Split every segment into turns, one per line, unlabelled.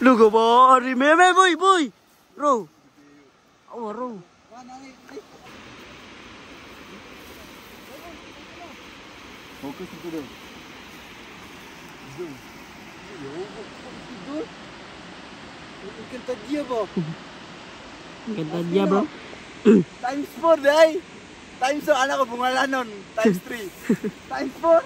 Lugo ba? Remember, boy. Bro. Oh, bro.
Focus itu dong. Kanta dia bro.
Kanta dia bro.
Times 4 day. Times 4 anak ko bungalanon. Times 3. Times 4.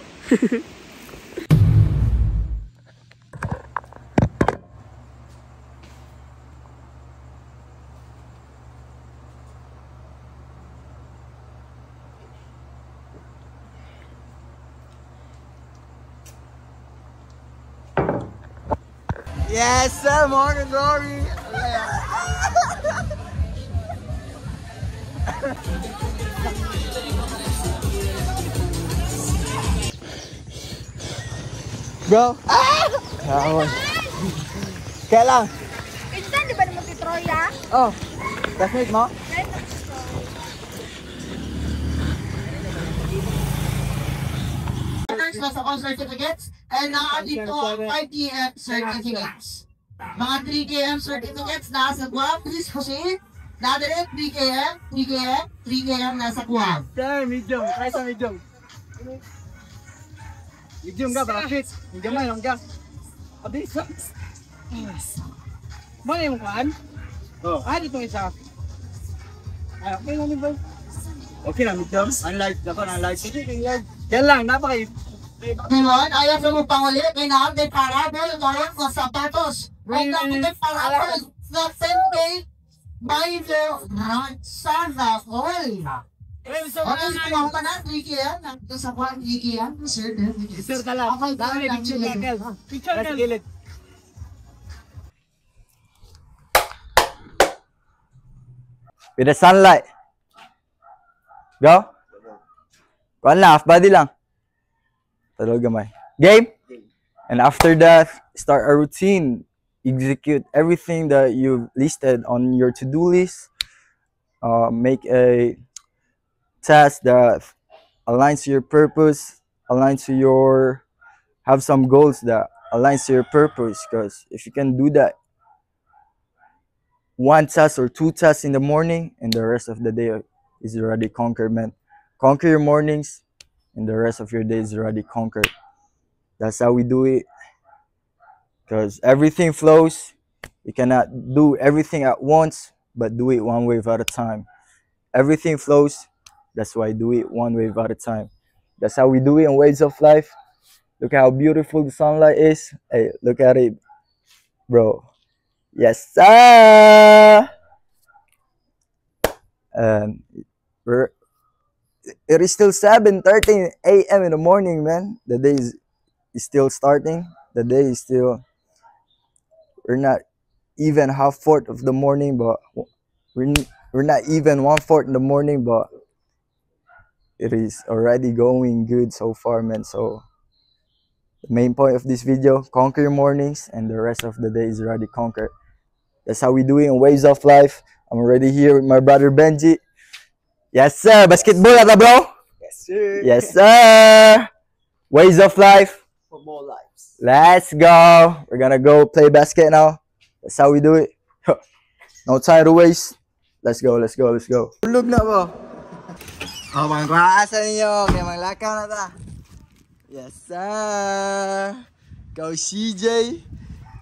Yes, sir, morning glory. Bro. Kawan. Kaya lang.
Pinsan, di ba naman si Troya?
Oh, classmate mo?
Nasa all certificates and dito 5 km certificates. Mga 3 km certificates nasa Guam, please proceed. Nadire 3 km, 3 km, 3 km nasa Guam.
Sir, medium. Try sa medium. Medium ka, bakit? Medium na, yung ka. Abis. Mana yung kan? Oh. Dito isa. Okay lang ba? Okay lang, medium. Unlike, dapat unlike. Yan lang, napaka
Ngayon, ayaw sa mong pangulit, kailangan din parabel, ngayon ko sapatos. Right now, din parabel, sa same by the sana all. Okay, kumang pa na, 3 km, nandito sa 1 km, sir.
Sir ka lang.
Okay,
Dami, picture lang. Picture lang.
With the sunlight. Go. Kuan lang, half body lang. Talo gamay. Game. And after that, start a routine. Execute everything that you've listed on your to-do list. Make a task that aligns to your purpose, aligns to your, have some goals that aligns to your purpose. Because if you can do that, 1 task or 2 tasks in the morning, and the rest of the day is already conquered, man. Conquer your mornings, and the rest of your day is already conquered. That's how we do it. Because everything flows. You cannot do everything at once, but do it one wave at a time. Everything flows. That's why I do it one wave at a time. That's how we do it in Waves of Life. Look how beautiful the sunlight is. Hey, look at it, bro. Yes, sir. And it is still 7:13 a.m. in the morning, man. The day is still starting. The day is still, we're not even 1/4 of the morning, but we're not even 1/4 in the morning, but it is already going good so far, man. So the main point of this video, conquer your mornings, and the rest of the day is already conquered. That's how we do it in Waves of Life. I'm already here with my brother Benji. Yes, sir. Basketball ata, bro?
Yes, sir.
Yes, sir. Waves of Life.
For more lives.
Let's go. We're gonna go play basket now. That's how we do it. No time to waste. Let's go, let's go, let's go.
Tulog na ba? Oh, mga kwasa ninyo. Kaya mga lakaw na ta. Yes, sir. Ikaw, CJ.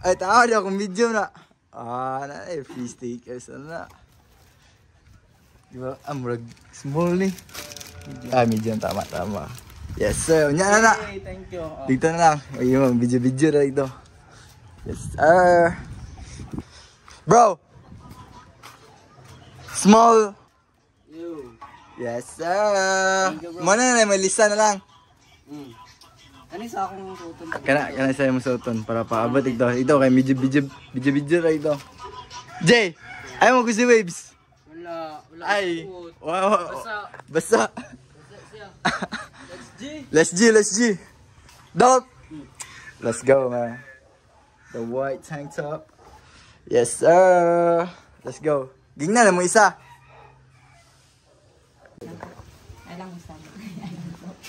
Ay, tao, di akong video na. Na eh, free stickers na. Diba, murag small ni. Medium, tama. Yes, sir. Unya na.
Thank you.
Dito na lang. Ayun, video na ito. Yes, sir. Bro. Small. Yes, sir. Mana na, may lista na lang.
Ano sa akong suton?
Kana sa mo suton para paabot ito. Ito kay video na ito. Jay, ayaw mo ko si Waves.
Wala
Ay.
akong
Wow.
Basa.
Basa. Let's G. Dog. Let's go, man. The white tank top. Yes, sir. Let's go. Gingnan na mo isa.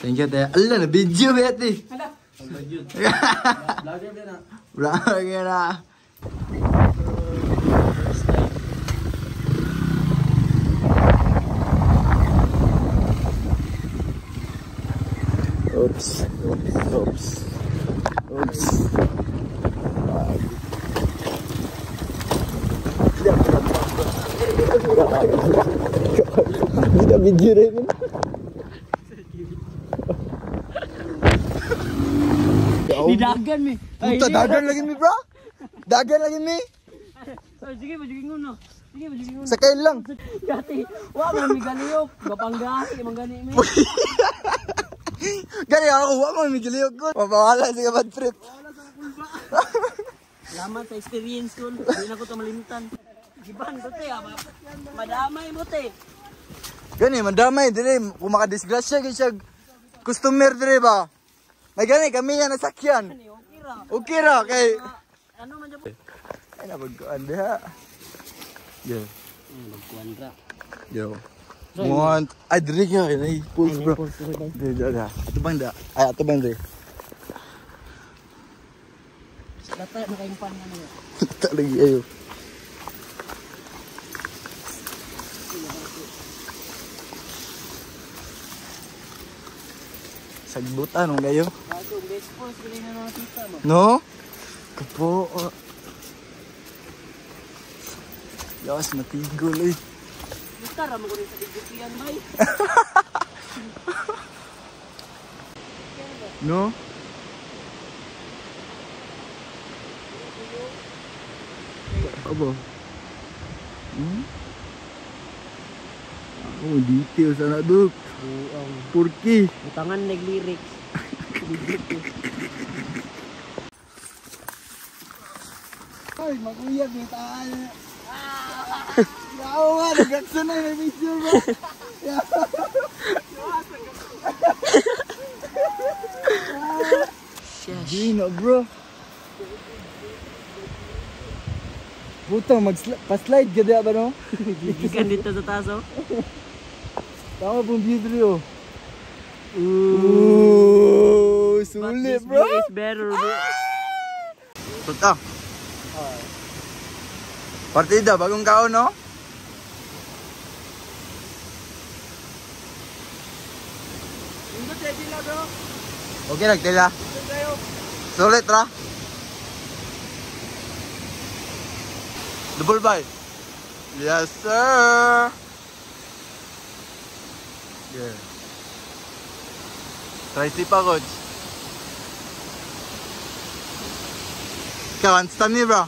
Thank you, Taya. Ala, na video ba ito? Vlogger na.
Oops. Oops. Oops. Kita video rin.
Di dagan mi.
Puta, dagan lagi mi, bro. Dagan lagi mi.
Ay, sige mo ngono. Sige mo ngono.
Sakay lang.
Dati, wa man mi galiyok, gapanggahi man gani mi.
Gani ako, wa man migiliyog ko. Mapawala siya bad trip.
Salamat sa experience ko. Hindi na ko to malimtan. Giban ko te, madamay mo te.
Gani, mandamay dire kung makadisgrasya gyud siya customer dire ba. May gani kami nga nasakyan.
Okay ra.
Okay ra kay
Ano man jud?
ay nabagkuan diha. Yo.
Magkuan ra.
Yo. Want ay dire ka ay pulse bro. Dire. Ato bang da? Ay ato bang dire?
Data makaimpan na niya.
Tak lagi ayo. Sagbutan mo kayo.
Bago best course ko na nakita mo.
No? Kapo. Yawas matigol eh.
Kita ra mo ko rin sa digdiyan bay.
No? Apa? Oh, details anak tu. Turki.
Butangan nag-lyrics.
Ay, maguyag ni taan. Yaw nga, nagaksan na yung video bro. Gino bro. Butang pa-slide ka diya ba no?
Gigikan dito sa taso.
Tama pong video. Ooh, sulit bro.
Is better.
Punta. Partida, bagong kaon no? Okay, nagtila. Sulit ra. Double buy. Yes, sir. Yeah. Try pa, coach. Ikaw, stand me, bro.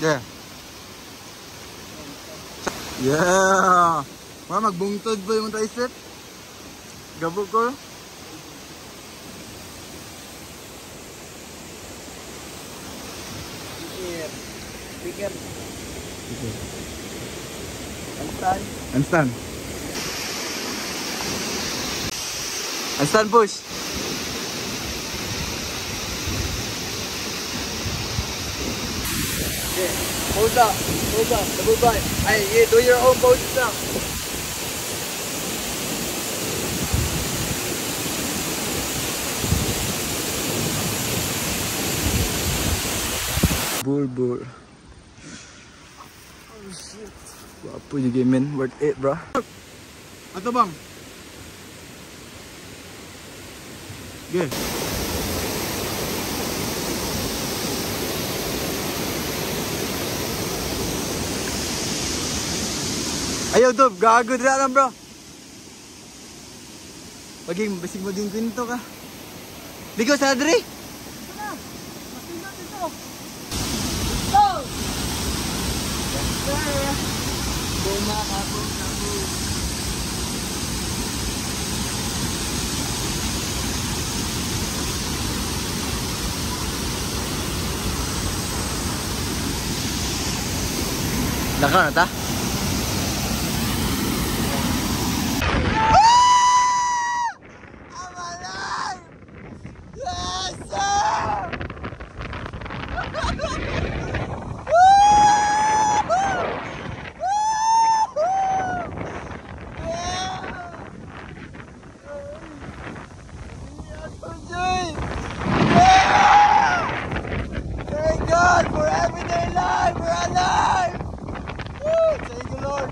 Yeah. Yeah. Mga magbungtod ba yung tricep? Gabog ko.
Speaker.
Handstand. Handstand push. Okay. Pose up. Double bind. Hey, yeah, do your own poses now. Bull. Wapo yung game, man. Worth it, bro. Ato bang? Okay. Ayaw, Dob. Gago dira lang, bro. Paging basig mo din kwento ka. Ligo sa Adri. Lakaw na ta? Thank God for everyday life. We're alive. Woo! Thank you, Lord.